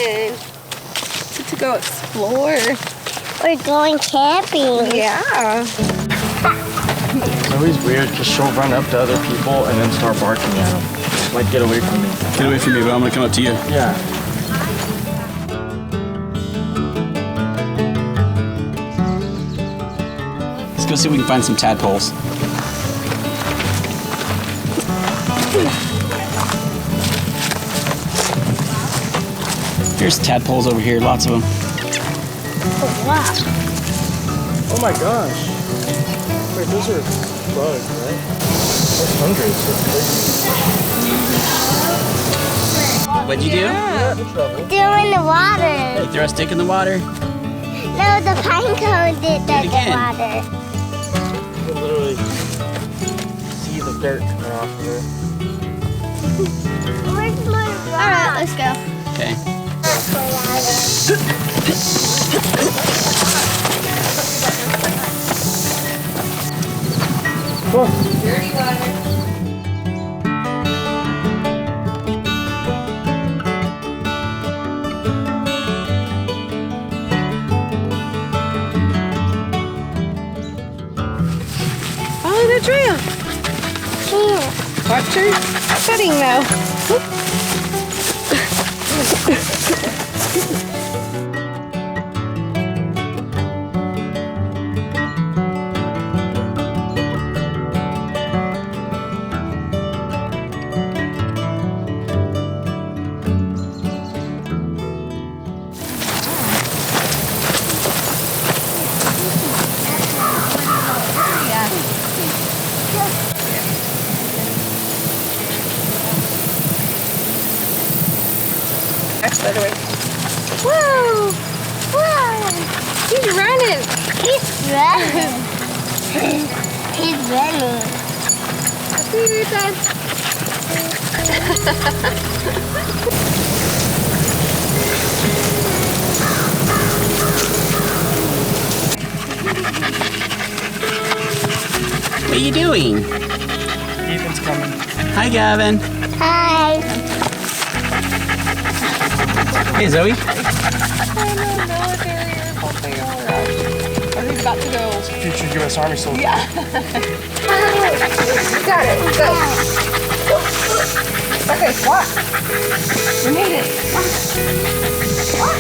fun. To go explore. We're going camping. Yeah. It's always weird because she'll run up to other people and then start barking at them. Like, get away from me. Get away from me, but I'm gonna come up to you. Yeah. Let's go see if we can find some tadpoles. Here's tadpoles over here, lots of them. Oh, wow. Oh my gosh. Wait, those are bugs, right? There's hundreds. What'd you do? They're in the water. You throw a stick in the water? No, the pine cone did that in the water. You can literally see the dirt coming off of it. Where's my rock? Alright, let's go. Okay. Cool. Dirty water. Follow the trail. Here. Watch your footing though. By the way. Whoa! Whoa! He's running. He's running. He's running. See you, Ethan. What are you doing? Ethan's coming. Hi, Gavin. Hi. Hey, Zoe. I'm a military helping or he's about to go. Future U.S. Army soldier. Yeah. You got it. Go. Okay, walk. We made it. Walk.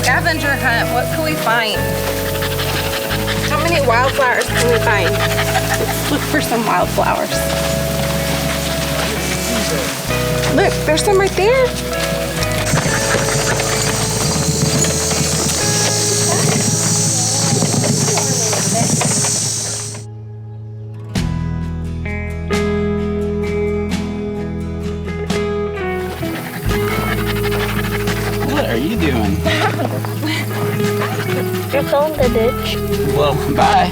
Scavenger hunt. What can we find? How many wildflowers can we find? Let's look for some wildflowers. Look, there's some right there. What are you doing? You're going to the ditch. Well, bye.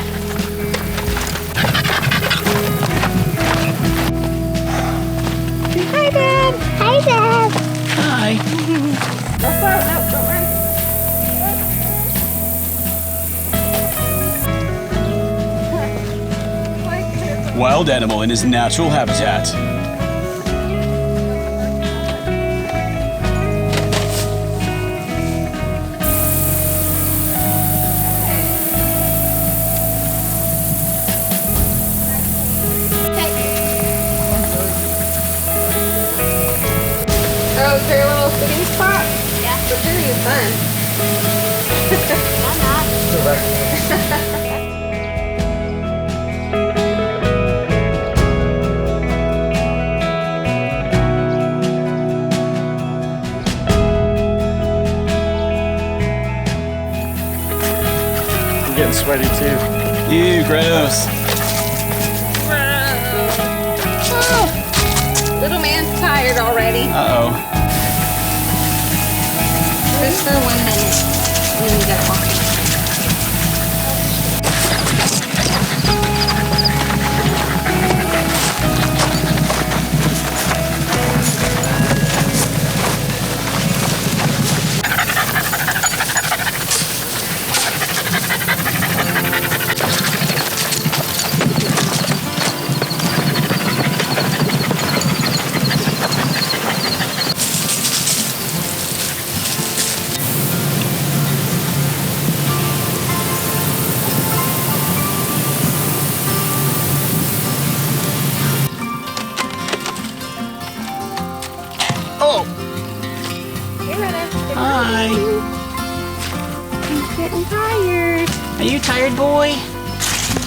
Hi, Dad. Hi, Dad. Hi. Don't float. No, don't run. Wild animal in his natural habitat. Oh, is there a little sitting spot? Yeah. But very fun. I'm not. I'm getting sweaty too. Ew, gross. Oh, little man's tired already. Uh-oh. Just for 1 minute. And then we gotta walk. Are you tired, boy?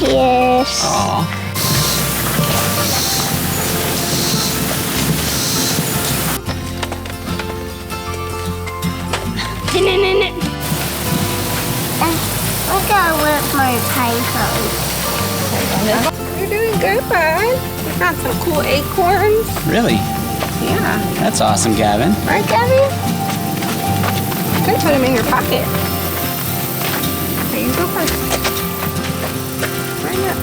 Yes. Aw. Look at what my pine cone. You're doing good, bud. We found some cool acorns. Really? Yeah. That's awesome, Gavin. Right, Gabby? You can put them in your pocket. There you go first. Right up.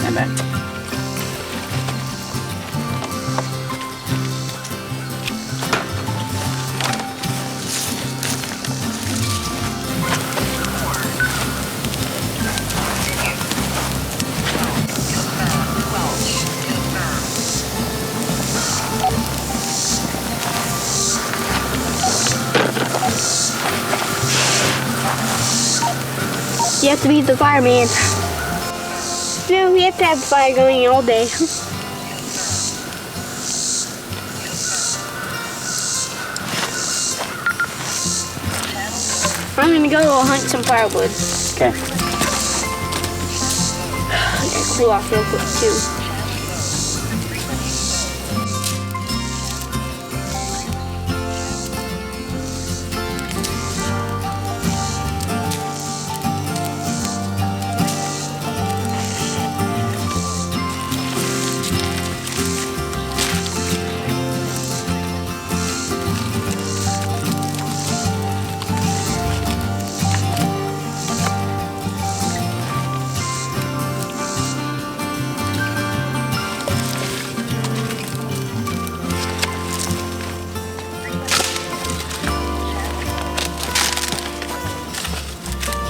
And back. You have to be the fireman. No, we have to have fire going all day. I'm gonna go hunt some firewood. Okay. I gotta cool off real quick too.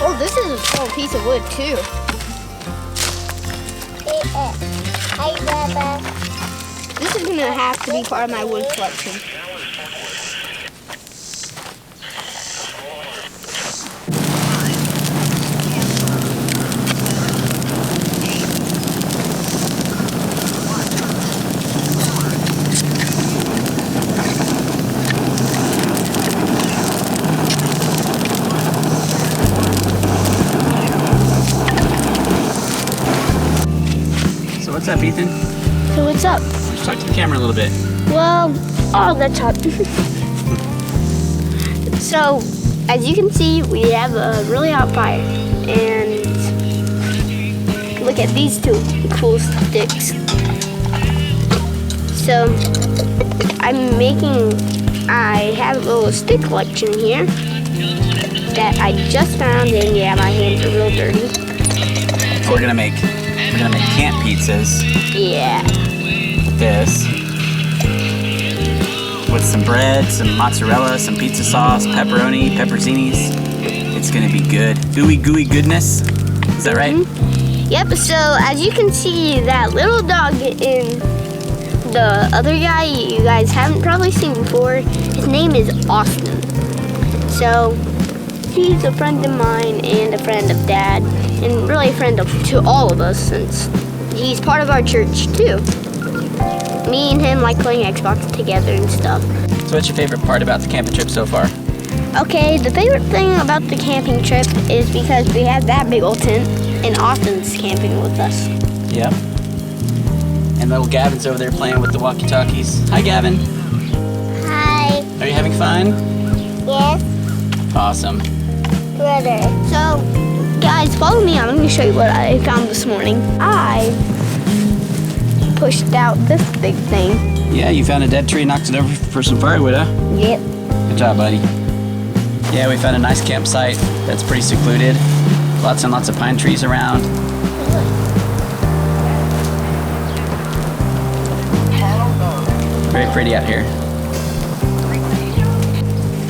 Oh, this is a small piece of wood too. Hi, Baba. This is gonna have to be part of my wood collection. What's up, Ethan? So what's up? Let's talk to the camera a little bit. Well, oh, that's hot. So, as you can see, we have a really hot fire. And look at these two cool sticks. So, I have a little stick collection here that I just found, and yeah, my hands are real dirty. We're gonna make camp pizzas. Yeah. This with some bread, some mozzarella, some pizza sauce, pepperoni, pepperoncinis. It's gonna be good. Ooey gooey goodness. Is that right? Yep, so as you can see, that little dog in the other guy you guys haven't probably seen before, his name is Austin. So he's a friend of mine and a friend of Dad, and really a friend to all of us since he's part of our church too. Me and him like playing Xbox together and stuff. So what's your favorite part about the camping trip so far? Okay, the favorite thing about the camping trip is because we have that big old tent and Austin's camping with us. Yep. And little Gavin's over there playing with the walkie-talkies. Hi, Gavin. Hi. Are you having fun? Yes. Awesome. Brother. So Guys, follow me. I'm going to show you what I found this morning. I pushed out this big thing. Yeah, you found a dead tree, knocked it over for some firewood, huh? Yep. Good job, buddy. Yeah, we found a nice campsite that's pretty secluded. Lots and lots of pine trees around. Very pretty out here.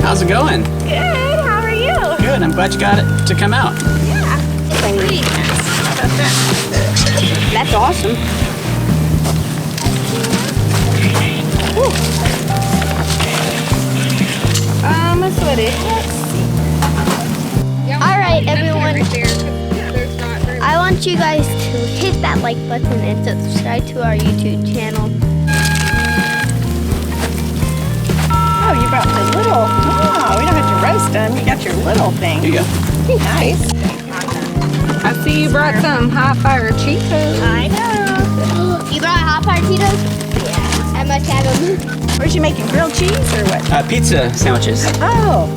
How's it going? Good. How are you? Good. I'm glad you got it to come out. Yeah. It's pretty nice. How about that? That's awesome. Let's put it. All right, everyone. Right there, 'cause there's not very I want you guys to hit that like button and subscribe to our YouTube channel. Oh, you brought the little. Oh, we don't have to roast them. You got your little thing. Here you go. Nice. I see you brought some hot fire Cheetos. I know. You brought hot fire Cheetos? Yeah. I must have them. Where's you making grilled cheese or what? Pizza sandwiches. Oh.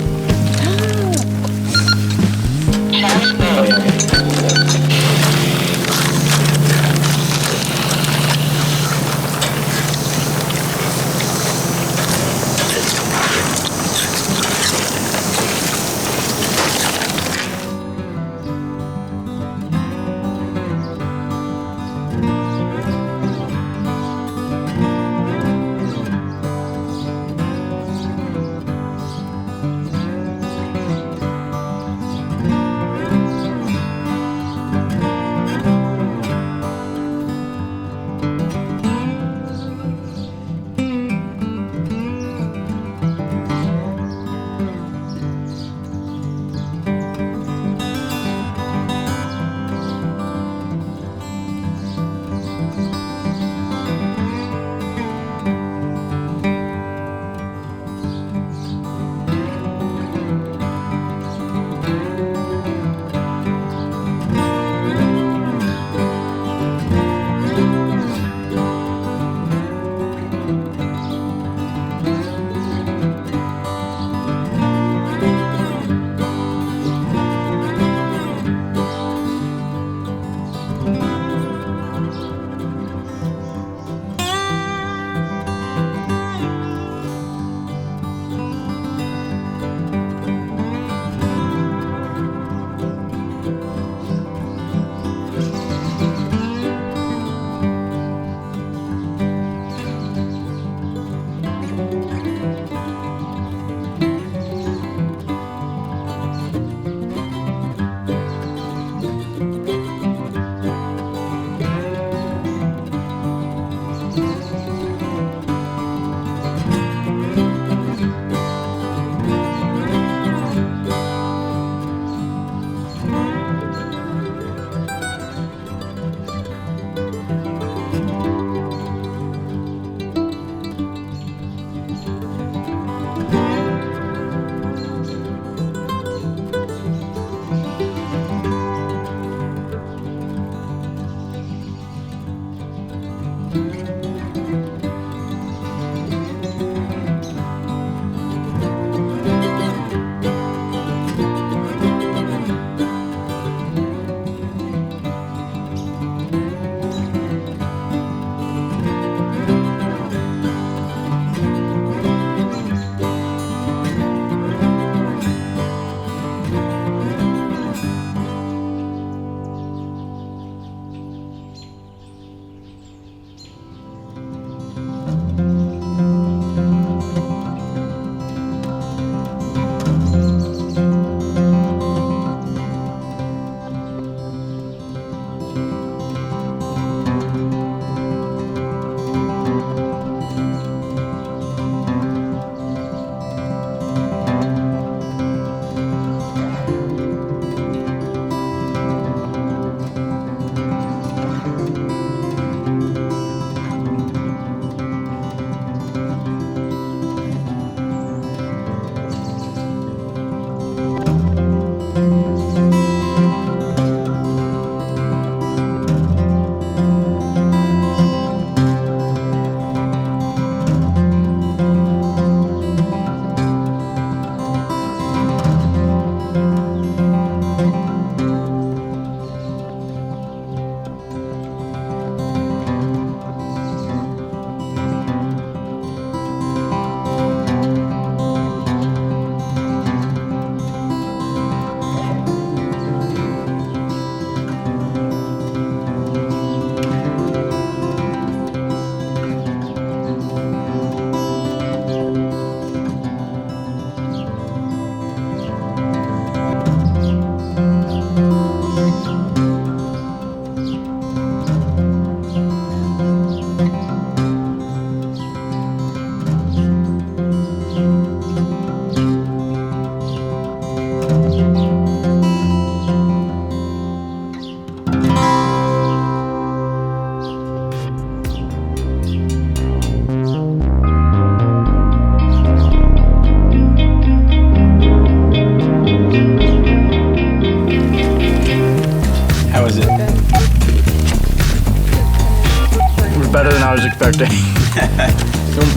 better than I was expecting. Ethan,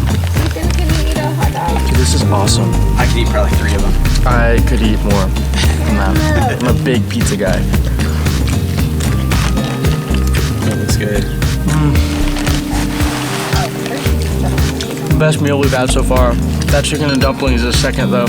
can you eat a hot dog? Dude, this is awesome. I could eat probably 3 of them. I could eat more than that. I'm a big pizza guy. That looks good. Best meal we've had so far. That chicken and dumplings is second though.